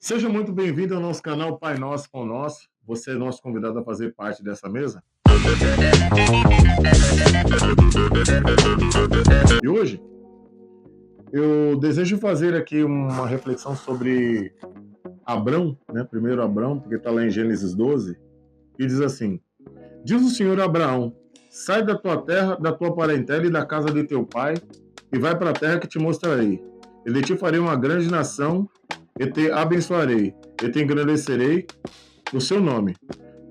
Seja muito bem-vindo ao nosso canal Pai Nosso com Nós. Você é nosso convidado a fazer parte dessa mesa. E hoje eu desejo fazer aqui uma reflexão sobre Abrão, né? Primeiro Abrão, porque está lá em Gênesis 12, e diz assim: Diz o Senhor a Abraão: sai da tua terra, da tua parentela e da casa de teu pai, e vai para a terra que te mostrarei. Ele te farei uma grande nação, e te abençoarei, e te engrandecerei o seu nome.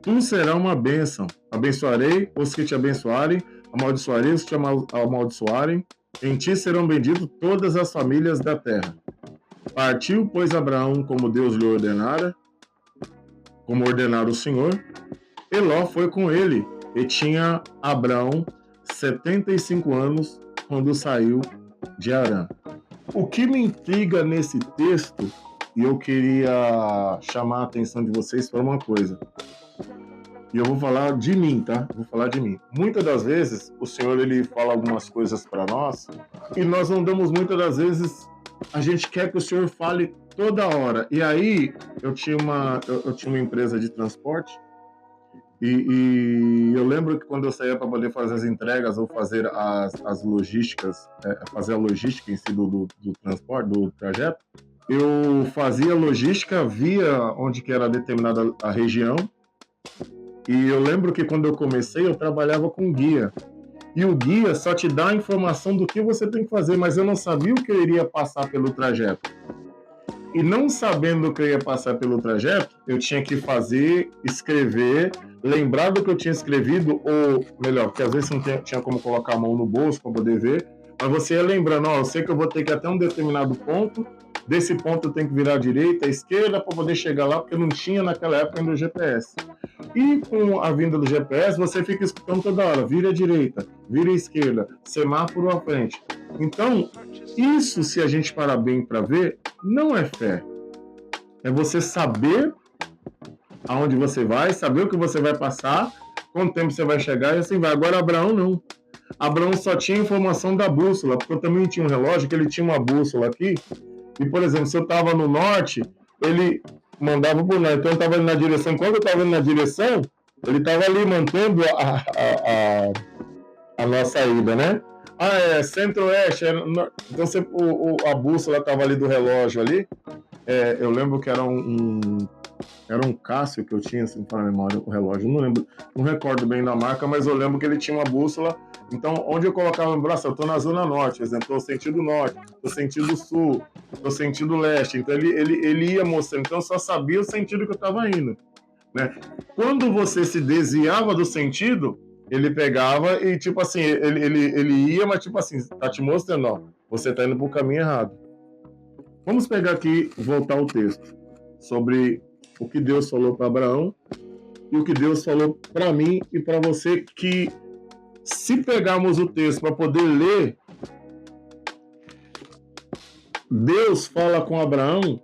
Tu serás uma bênção. Abençoarei os que te abençoarem, amaldiçoarei os que te amaldiçoarem. Em ti serão benditas todas as famílias da terra. Partiu, pois, Abraão como Deus lhe ordenara, como ordenara o Senhor, e Ló foi com ele, e tinha Abraão 75 anos quando saiu de Harã. O que me intriga nesse texto, e eu queria chamar a atenção de vocês para uma coisa. E eu vou falar de mim, tá? Vou falar de mim. Muitas das vezes, o Senhor, ele fala algumas coisas para nós, e nós não damos muitas das vezes, a gente quer que o Senhor fale toda hora. E aí, eu tinha uma empresa de transporte, e eu lembro que quando eu saía para poder fazer as entregas ou fazer as logísticas, fazer a logística em si do transporte, do trajeto, eu fazia logística via onde que era determinada a região. E eu lembro que quando eu comecei, eu trabalhava com guia. E o guia só te dá a informação do que você tem que fazer, mas eu não sabia o que eu iria passar pelo trajeto. E não sabendo o que eu ia passar pelo trajeto, eu tinha que fazer, escrever, lembrar do que eu tinha escrevido, ou melhor, porque às vezes não tinha como colocar a mão no bolso para poder ver, mas você ia lembrando, ó, eu sei que eu vou ter que ir até um determinado ponto, desse ponto eu tenho que virar à direita, à esquerda, para poder chegar lá, porque não tinha naquela época ainda o GPS. E com a vinda do GPS, você fica escutando toda hora, vira à direita, vira à esquerda, semáforo à frente. Então, isso, se a gente parar bem para ver, não é fé. É você saber aonde você vai, saber o que você vai passar, quanto tempo você vai chegar e assim vai. Agora, Abraão não. Abraão só tinha informação da bússola, porque eu também tinha um relógio que ele tinha uma bússola aqui. E, por exemplo, se eu estava no norte, ele mandava para o norte. Então, eu estava indo na direção. Quando eu estava indo na direção, ele estava ali mantendo a nossa ida, né? É centro-oeste. Então, a bússola estava ali do relógio ali. Eu lembro que era um Cássio que eu tinha, assim, para a memória, o relógio. Não lembro, não recordo bem da marca, mas eu lembro que ele tinha uma bússola. Então, onde eu colocava o braço, eu estou na zona norte, por exemplo, estou sentido norte, estou sentido sul, estou sentido leste. Então, ele ia mostrando. Então, eu só sabia o sentido que eu estava indo, né? Quando você se desviava do sentido, ele pegava e, tipo assim, ele ia, mas, tipo assim, tá te mostrando, ó, você tá indo pro caminho errado. Vamos pegar aqui, voltar ao texto, sobre o que Deus falou para Abraão e o que Deus falou para mim e para você, que se pegarmos o texto para poder ler, Deus fala com Abraão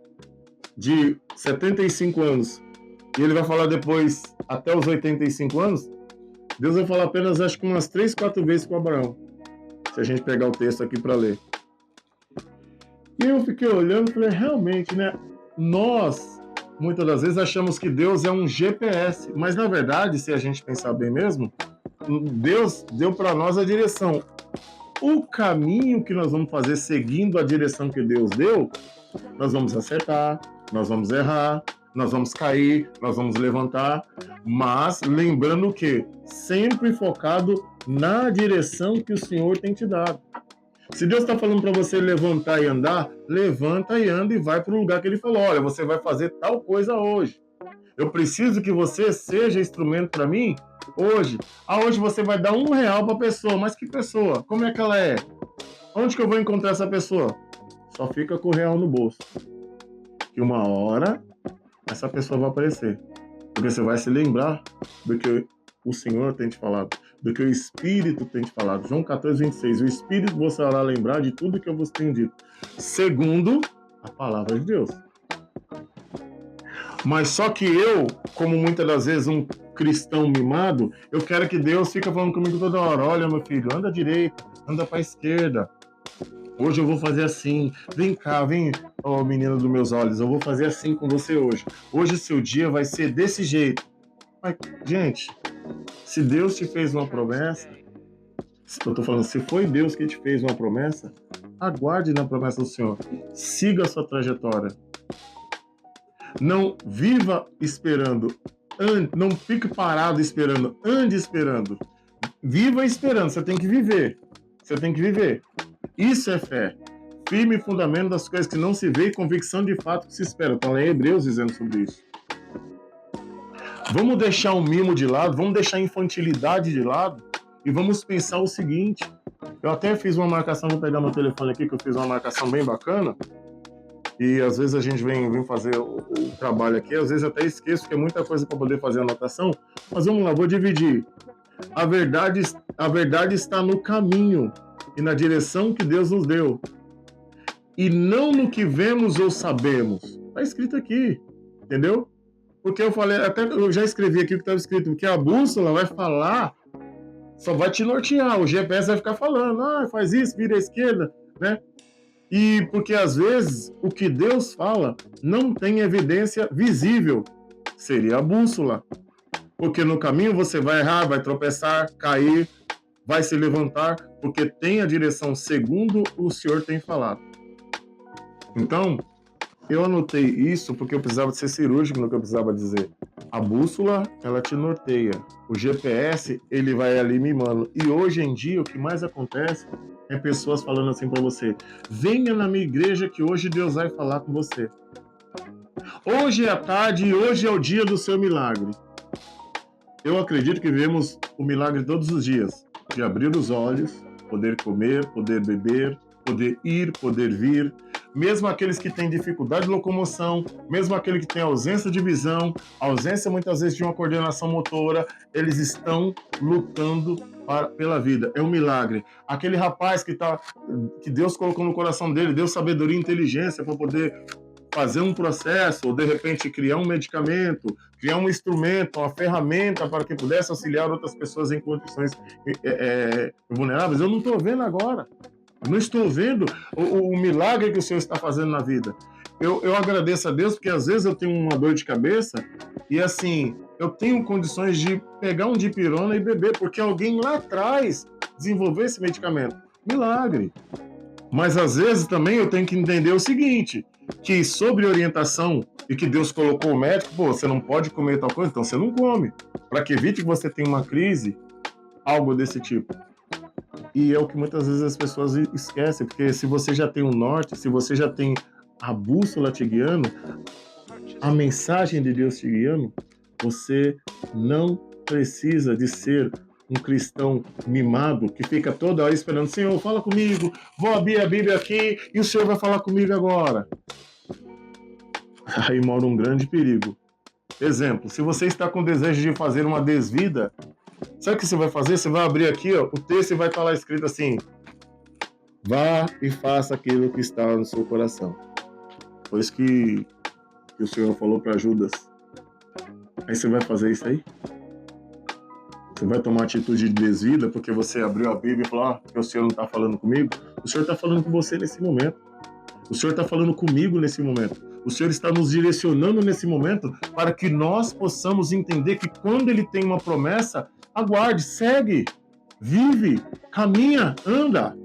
de 75 anos e ele vai falar depois até os 85 anos. Deus vai falar apenas, acho que umas 3, 4 vezes com Abraão, se a gente pegar o texto aqui para ler. E eu fiquei olhando e falei, realmente, né? Nós, muitas das vezes, achamos que Deus é um GPS, mas na verdade, se a gente pensar bem mesmo, Deus deu para nós a direção. O caminho que nós vamos fazer seguindo a direção que Deus deu, nós vamos acertar, nós vamos errar, nós vamos cair, nós vamos levantar, mas lembrando que sempre focado na direção que o Senhor tem te dado. Se Deus está falando para você levantar e andar, levanta e anda e vai para o lugar que Ele falou. Olha, você vai fazer tal coisa hoje. Eu preciso que você seja instrumento para mim hoje. Aonde você vai dar R$1 para a pessoa. Mas que pessoa? Como é que ela é? Onde que eu vou encontrar essa pessoa? Só fica com R$1 no bolso. Que uma hora essa pessoa vai aparecer. Porque você vai se lembrar do que o Senhor tem te falado, do que o Espírito tem te falado. João 14:26. O Espírito você vai lembrar de tudo que eu vos tenho dito, segundo a palavra de Deus. Mas só que eu, como muitas das vezes um cristão mimado, eu quero que Deus fique falando comigo toda hora. Olha, meu filho, anda à direita, anda para a esquerda. Hoje eu vou fazer assim. Vem cá, vem. ó menina dos meus olhos, eu vou fazer assim com você hoje. Hoje o seu dia vai ser desse jeito. Mas, gente, se Deus te fez uma promessa, eu tô falando, se foi Deus que te fez uma promessa, aguarde na promessa do Senhor. Siga a sua trajetória. Não viva esperando. Não fique parado esperando. Ande esperando. Viva esperando. Você tem que viver. Você tem que viver. Isso é fé. Firme fundamento das coisas que não se vê e convicção de fato que se espera. Então, é Hebreus dizendo sobre isso. Vamos deixar o mimo de lado, vamos deixar a infantilidade de lado e vamos pensar o seguinte. Eu até fiz uma marcação, vou pegar meu telefone aqui, que eu fiz uma marcação bem bacana. E às vezes a gente vem fazer o trabalho aqui, às vezes até esqueço que é muita coisa para poder fazer anotação. Mas vamos lá, vou dividir. A verdade está no caminho e na direção que Deus nos deu. E não no que vemos ou sabemos. Está escrito aqui, entendeu? Porque eu falei, até eu já escrevi aqui o que estava escrito, porque a bússola vai falar, só vai te nortear, o GPS vai ficar falando, faz isso, vira à esquerda, né? E porque às vezes o que Deus fala não tem evidência visível, seria a bússola. Porque no caminho você vai errar, vai tropeçar, cair, vai se levantar, porque tem a direção segundo o Senhor tem falado. Então, eu anotei isso porque eu precisava ser cirúrgico no que eu precisava dizer. A bússola, ela te norteia. O GPS, ele vai ali mimando. E hoje em dia, o que mais acontece é pessoas falando assim para você: venha na minha igreja que hoje Deus vai falar com você. Hoje é a tarde e hoje é o dia do seu milagre. Eu acredito que vivemos o milagre todos os dias. De abrir os olhos, poder comer, poder beber, poder ir, poder vir. Mesmo aqueles que têm dificuldade de locomoção, mesmo aquele que tem ausência de visão, ausência muitas vezes de uma coordenação motora, eles estão lutando pela vida. É um milagre. Aquele rapaz que Deus colocou no coração dele, deu sabedoria e inteligência para poder fazer um processo, ou de repente criar um medicamento, criar um instrumento, uma ferramenta para que pudesse auxiliar outras pessoas em condições vulneráveis. Eu não estou vendo agora. Não estou vendo o milagre que o Senhor está fazendo na vida. Eu agradeço a Deus porque às vezes eu tenho uma dor de cabeça e assim, eu tenho condições de pegar um dipirona e beber, porque alguém lá atrás desenvolveu esse medicamento. Milagre. Mas às vezes também eu tenho que entender o seguinte, que sobre orientação e que Deus colocou o médico, você não pode comer tal coisa, então você não come. Para que evite que você tenha uma crise, algo desse tipo. E é o que muitas vezes as pessoas esquecem, porque se você já tem um norte, se você já tem a bússola te guiando, a mensagem de Deus te guiando, você não precisa de ser um cristão mimado que fica toda hora esperando: Senhor, fala comigo, vou abrir a Bíblia aqui e o Senhor vai falar comigo agora. Aí mora um grande perigo. Exemplo, se você está com desejo de fazer uma desvida, sabe o que você vai fazer? Você vai abrir aqui, ó, o texto e vai estar lá escrito assim: vá e faça aquilo que está no seu coração. Foi isso que o Senhor falou para Judas. Aí você vai fazer isso aí? Você vai tomar atitude de desvida porque você abriu a Bíblia e falou: que o Senhor não está falando comigo? O Senhor está falando com você nesse momento. O Senhor está falando comigo nesse momento. O Senhor está nos direcionando nesse momento para que nós possamos entender que quando Ele tem uma promessa, aguarde, segue, vive, caminha, anda.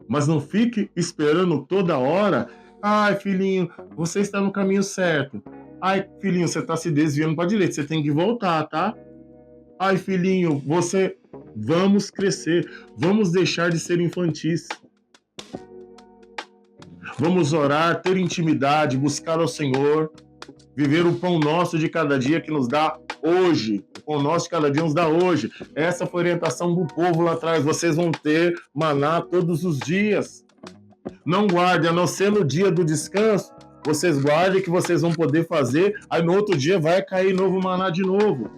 Mas não fique esperando toda hora: ai, filhinho, você está no caminho certo. Ai, filhinho, você está se desviando para a direita, você tem que voltar, tá? Ai, filhinho, vamos crescer, vamos deixar de ser infantis. Vamos orar, ter intimidade, buscar ao Senhor, viver o pão nosso de cada dia que nos dá hoje. O pão nosso de cada dia nos dá hoje. Essa foi a orientação do povo lá atrás. Vocês vão ter maná todos os dias. Não guarde, a não ser no dia do descanso. Vocês guardem que vocês vão poder fazer, aí no outro dia vai cair novo maná de novo.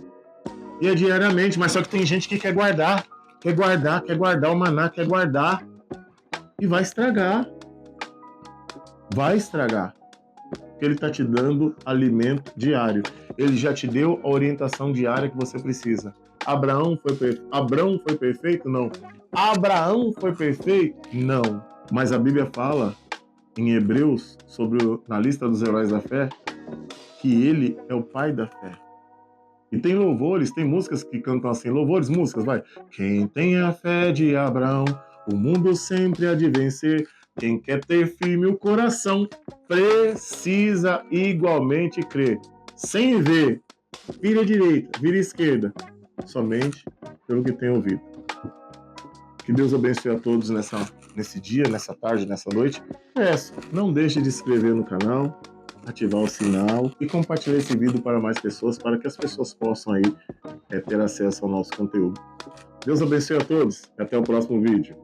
E é diariamente, mas só que tem gente que quer guardar o maná, quer guardar. E vai estragar. Vai estragar. Porque ele está te dando alimento diário. Ele já te deu a orientação diária que você precisa. Abraão foi perfeito? Não. Abraão foi perfeito? Não. Mas a Bíblia fala em Hebreus, na lista dos heróis da fé, que ele é o pai da fé. E tem louvores, tem músicas que cantam assim, louvores, músicas, vai. Quem tem a fé de Abraão, o mundo sempre há de vencer. Quem quer ter firme o coração, precisa igualmente crer. Sem ver, vira à direita, vira à esquerda, somente pelo que tem ouvido. Que Deus abençoe a todos nesse dia, nessa tarde, nessa noite. Peço, não deixe de se inscrever no canal, ativar o sinal e compartilhar esse vídeo para mais pessoas, para que as pessoas possam aí ter acesso ao nosso conteúdo. Deus abençoe a todos e até o próximo vídeo.